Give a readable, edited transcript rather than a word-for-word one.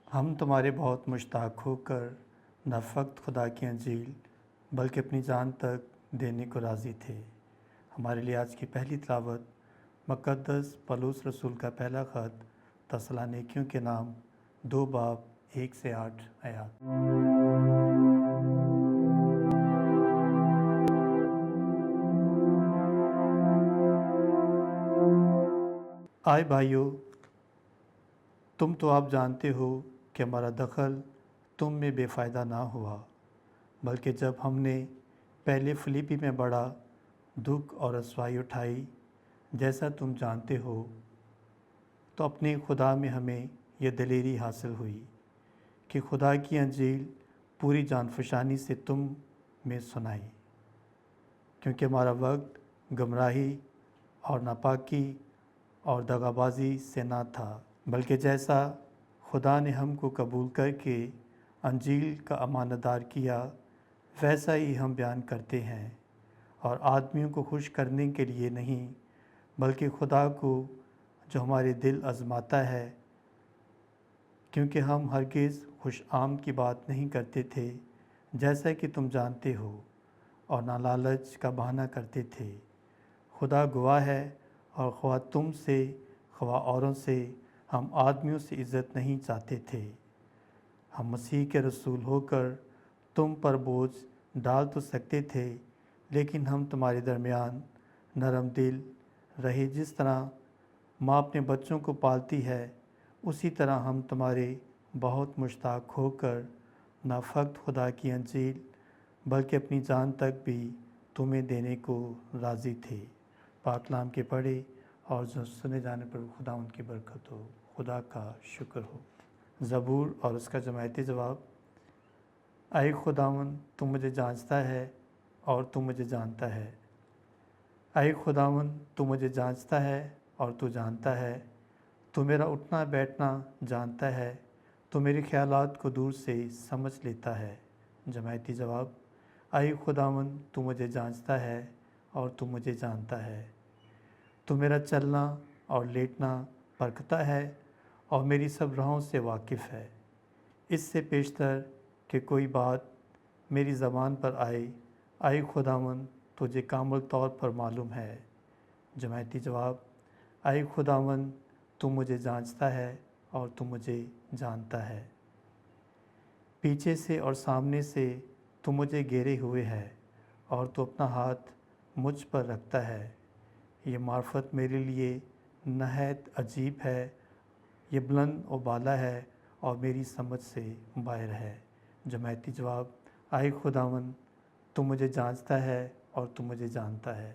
ہم تمہارے بہت مشتاق ہو کر نہ فقط خدا کی انجیل بلکہ اپنی جان تک دینے کو راضی تھے۔ ہمارے لیے آج کی پہلی تلاوت مقدس پولس رسول کا پہلا خط تسالونیکیوں کے نام 2 باب 1 سے 8 آیات۔ آئے بھائیو، تم تو آپ جانتے ہو کہ ہمارا دخل تم میں بے فائدہ نہ ہوا، بلکہ جب ہم نے پہلے فلیپی میں بڑا دکھ اور رسوائی اٹھائی جیسا تم جانتے ہو، تو اپنے خدا میں ہمیں یہ دلیری حاصل ہوئی کہ خدا کی انجیل پوری جان فشانی سے تم میں سنائی، کیونکہ ہمارا وقت گمراہی اور ناپاکی اور دغا بازی سے نہ تھا، بلکہ جیسا خدا نے ہم کو قبول کر کے انجیل کا امانت دار کیا ویسا ہی ہم بیان کرتے ہیں، اور آدمیوں کو خوش کرنے کے لیے نہیں بلکہ خدا کو جو ہمارے دل آزماتا ہے، کیونکہ ہم ہرگز خوش آمد کی بات نہیں کرتے تھے جیسا کہ تم جانتے ہو، اور نہ لالچ کا بہانہ کرتے تھے۔ خدا گواہ ہے، اور خواہ تم سے خواہ اوروں سے ہم آدمیوں سے عزت نہیں چاہتے تھے۔ ہم مسیح کے رسول ہو کر تم پر بوجھ ڈال تو سکتے تھے، لیکن ہم تمہارے درمیان نرم دل رہے۔ جس طرح ماں اپنے بچوں کو پالتی ہے، اسی طرح ہم تمہارے بہت مشتاق ہو کر نہ فقط خدا کی انجیل بلکہ اپنی جان تک بھی تمہیں دینے کو راضی تھے۔ پاک کلام کے پڑھے اور جو سنے جانے پر خدا ان کی برکت ہو۔ خدا کا شکر ہو۔ زبور اور اس کا جماعتی جواب۔ اے خداوند، تو مجھے جانچتا ہے اور تو مجھے جانتا ہے۔ اے خداوند، تو مجھے جانچتا ہے اور تو جانتا ہے۔ تو میرا اٹھنا بیٹھنا جانتا ہے، تو میرے خیالات کو دور سے سمجھ لیتا ہے۔ جماعتی جواب۔ اے خداوند، تو مجھے جانچتا ہے اور تو مجھے جانتا ہے۔ تو میرا چلنا اور لیٹنا پرکھتا ہے اور میری سب راہوں سے واقف ہے۔ اس سے پیشتر کہ کوئی بات میری زبان پر آئے، اے خداوند، تجھے کامل طور پر معلوم ہے۔ جماعتی جواب۔ اے خداوند، تو مجھے جانچتا ہے اور تو مجھے جانتا ہے۔ پیچھے سے اور سامنے سے تو مجھے گھیرے ہوئے ہے، اور تو اپنا ہاتھ مجھ پر رکھتا ہے۔ یہ معرفت میرے لیے نہایت عجیب ہے، یہ بلند و بالا ہے اور میری سمجھ سے باہر ہے۔ جماعتی جواب۔ اے خداوند، تو مجھے جانچتا ہے اور تو مجھے جانتا ہے۔